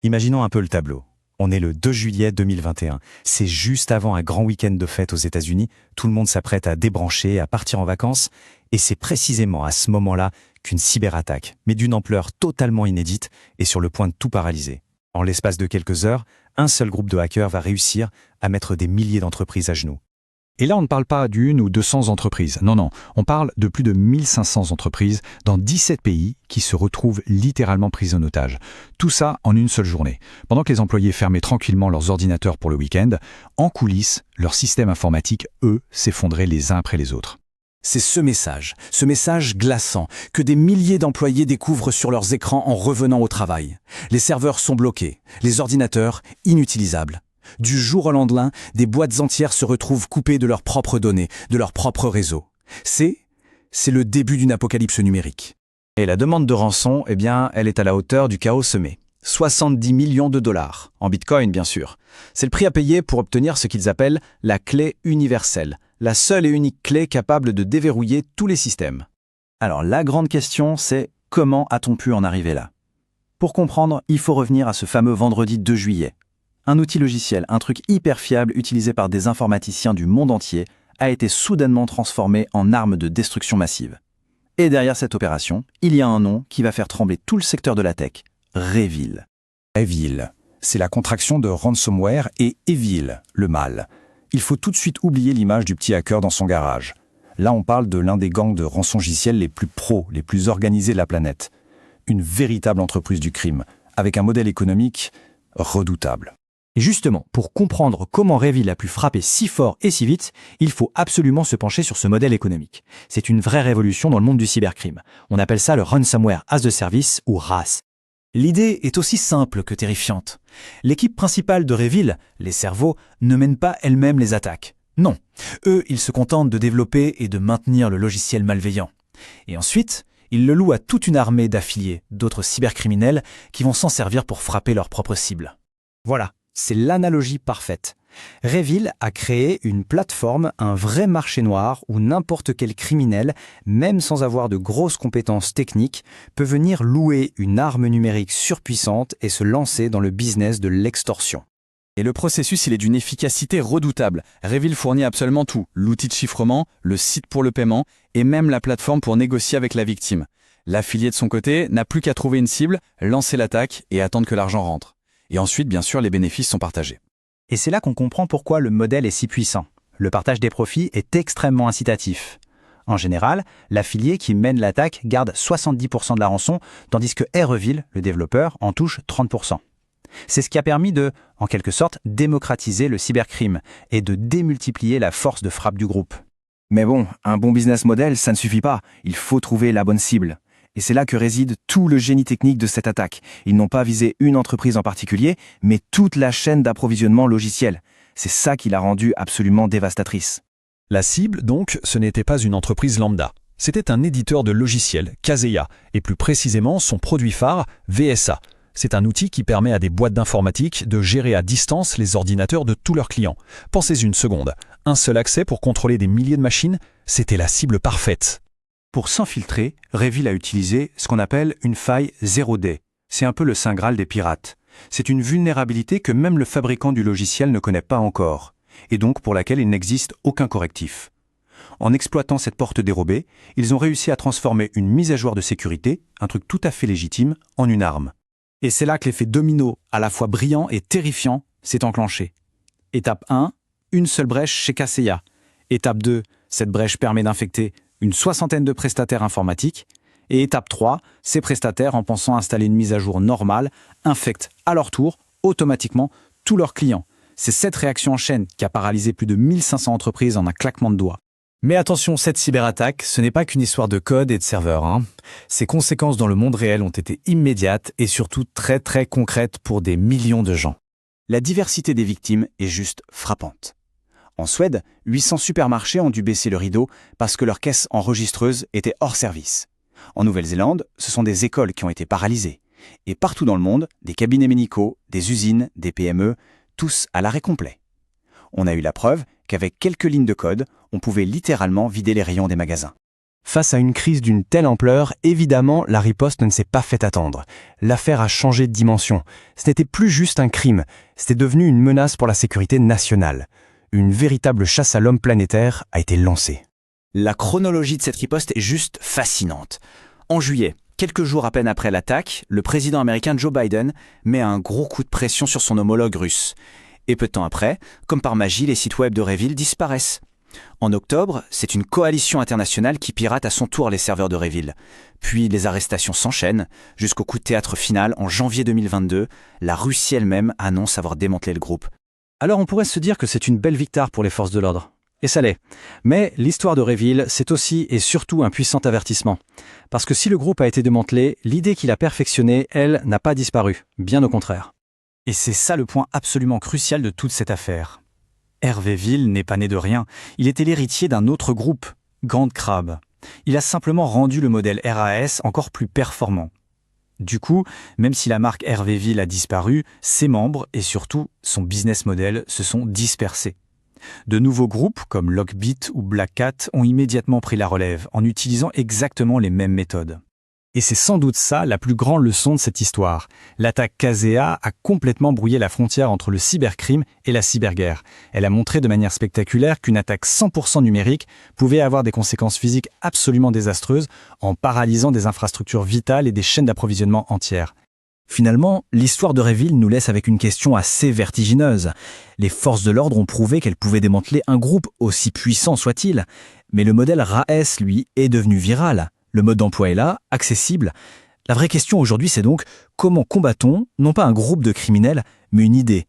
Imaginons un peu le tableau. On est le 2 juillet 2021. C'est juste avant un grand week-end de fête aux États-Unis. Tout le monde s'apprête à débrancher, à partir en vacances. Et c'est précisément à ce moment-là qu'une cyberattaque, mais d'une ampleur totalement inédite, est sur le point de tout paralyser. En l'espace de quelques heures, un seul groupe de hackers va réussir à mettre des milliers d'entreprises à genoux. Et là, on ne parle pas d'une ou 200 entreprises. Non, on parle de plus de 1500 entreprises dans 17 pays qui se retrouvent littéralement prises en otage. Tout ça en une seule journée. Pendant que les employés fermaient tranquillement leurs ordinateurs pour le week-end, en coulisses, leurs systèmes informatiques, eux, s'effondraient les uns après les autres. C'est ce message glaçant, que des milliers d'employés découvrent sur leurs écrans en revenant au travail. Les serveurs sont bloqués, les ordinateurs inutilisables. Du jour au lendemain, des boîtes entières se retrouvent coupées de leurs propres données, de leur propre réseau. C'est le début d'une apocalypse numérique. Et la demande de rançon, elle est à la hauteur du chaos semé. 70 millions de dollars, en bitcoin bien sûr. C'est le prix à payer pour obtenir ce qu'ils appellent la clé universelle, la seule et unique clé capable de déverrouiller tous les systèmes. Alors la grande question, c'est comment a-t-on pu en arriver là? Pour comprendre, il faut revenir à ce fameux vendredi 2 juillet. Un outil logiciel, un truc hyper fiable utilisé par des informaticiens du monde entier, a été soudainement transformé en arme de destruction massive. Et derrière cette opération, il y a un nom qui va faire trembler tout le secteur de la tech, REvil. REvil, c'est la contraction de ransomware et evil, le mal. Il faut tout de suite oublier l'image du petit hacker dans son garage. Là, on parle de l'un des gangs de rançongiciels les plus pros, les plus organisés de la planète. Une véritable entreprise du crime, avec un modèle économique redoutable. Et justement, pour comprendre comment REvil a pu frapper si fort et si vite, il faut absolument se pencher sur ce modèle économique. C'est une vraie révolution dans le monde du cybercrime. On appelle ça le Ransomware as a Service ou RAS. L'idée est aussi simple que terrifiante. L'équipe principale de REvil, les cerveaux, ne mène pas elle-même les attaques. Non, eux, ils se contentent de développer et de maintenir le logiciel malveillant. Et ensuite, ils le louent à toute une armée d'affiliés, d'autres cybercriminels, qui vont s'en servir pour frapper leurs propres cibles. Voilà. C'est l'analogie parfaite. REvil a créé une plateforme, un vrai marché noir où n'importe quel criminel, même sans avoir de grosses compétences techniques, peut venir louer une arme numérique surpuissante et se lancer dans le business de l'extorsion. Et le processus, il est d'une efficacité redoutable. REvil fournit absolument tout. L'outil de chiffrement, le site pour le paiement et même la plateforme pour négocier avec la victime. L'affilié de son côté n'a plus qu'à trouver une cible, lancer l'attaque et attendre que l'argent rentre. Et ensuite, bien sûr, les bénéfices sont partagés. Et c'est là qu'on comprend pourquoi le modèle est si puissant. Le partage des profits est extrêmement incitatif. En général, l'affilié qui mène l'attaque garde 70% de la rançon, tandis que REvil, le développeur, en touche 30%. C'est ce qui a permis de, en quelque sorte, démocratiser le cybercrime et de démultiplier la force de frappe du groupe. Mais bon, un bon business model, ça ne suffit pas. Il faut trouver la bonne cible. Et c'est là que réside tout le génie technique de cette attaque. Ils n'ont pas visé une entreprise en particulier, mais toute la chaîne d'approvisionnement logiciel. C'est ça qui l'a rendue absolument dévastatrice. La cible, donc, ce n'était pas une entreprise lambda. C'était un éditeur de logiciels, Kaseya, et plus précisément son produit phare, VSA. C'est un outil qui permet à des boîtes d'informatique de gérer à distance les ordinateurs de tous leurs clients. Pensez une seconde. Un seul accès pour contrôler des milliers de machines, c'était la cible parfaite. Pour s'infiltrer, REvil a utilisé ce qu'on appelle une faille 0D. C'est un peu le saint graal des pirates. C'est une vulnérabilité que même le fabricant du logiciel ne connaît pas encore, et donc pour laquelle il n'existe aucun correctif. En exploitant cette porte dérobée, ils ont réussi à transformer une mise à jour de sécurité, un truc tout à fait légitime, en une arme. Et c'est là que l'effet domino, à la fois brillant et terrifiant, s'est enclenché. Étape 1, une seule brèche chez Kaseya. Étape 2, cette brèche permet d'infecter une 60aine de prestataires informatiques. Et étape 3, ces prestataires, en pensant installer une mise à jour normale, infectent à leur tour, automatiquement, tous leurs clients. C'est cette réaction en chaîne qui a paralysé plus de 1500 entreprises en un claquement de doigts. Mais attention, cette cyberattaque, ce n'est pas qu'une histoire de code et de serveurs. Ses conséquences dans le monde réel ont été immédiates et surtout très très concrètes pour des millions de gens. La diversité des victimes est juste frappante. En Suède, 800 supermarchés ont dû baisser le rideau parce que leurs caisses enregistreuses étaient hors service. En Nouvelle-Zélande, ce sont des écoles qui ont été paralysées. Et partout dans le monde, des cabinets médicaux, des usines, des PME, tous à l'arrêt complet. On a eu la preuve qu'avec quelques lignes de code, on pouvait littéralement vider les rayons des magasins. Face à une crise d'une telle ampleur, évidemment, la riposte ne s'est pas fait attendre. L'affaire a changé de dimension. Ce n'était plus juste un crime, c'était devenu une menace pour la sécurité nationale. Une véritable chasse à l'homme planétaire a été lancée. La chronologie de cette riposte est juste fascinante. En juillet, quelques jours à peine après l'attaque, le président américain Joe Biden met un gros coup de pression sur son homologue russe. Et peu de temps après, comme par magie, les sites web de Revil disparaissent. En octobre, c'est une coalition internationale qui pirate à son tour les serveurs de Revil. Puis les arrestations s'enchaînent, jusqu'au coup de théâtre final en janvier 2022, la Russie elle-même annonce avoir démantelé le groupe. Alors on pourrait se dire que c'est une belle victoire pour les forces de l'ordre. Et ça l'est. Mais l'histoire de Revil, c'est aussi et surtout un puissant avertissement. Parce que si le groupe a été démantelé, l'idée qu'il a perfectionnée, elle, n'a pas disparu. Bien au contraire. Et c'est ça le point absolument crucial de toute cette affaire. Hervéville n'est pas né de rien. Il était l'héritier d'un autre groupe, Grande Crabe. Il a simplement rendu le modèle RAS encore plus performant. Du coup, même si la marque Hervéville a disparu, ses membres et surtout son business model se sont dispersés. De nouveaux groupes comme Lockbit ou Black Cat ont immédiatement pris la relève en utilisant exactement les mêmes méthodes. Et c'est sans doute ça la plus grande leçon de cette histoire. L'attaque Kaseya a complètement brouillé la frontière entre le cybercrime et la cyberguerre. Elle a montré de manière spectaculaire qu'une attaque 100% numérique pouvait avoir des conséquences physiques absolument désastreuses en paralysant des infrastructures vitales et des chaînes d'approvisionnement entières. Finalement, l'histoire de Revil nous laisse avec une question assez vertigineuse. Les forces de l'ordre ont prouvé qu'elles pouvaient démanteler un groupe, aussi puissant soit-il. Mais le modèle RAS, lui, est devenu viral. Le mode d'emploi est là, accessible. La vraie question aujourd'hui, c'est donc comment combat-on, non pas un groupe de criminels, mais une idée,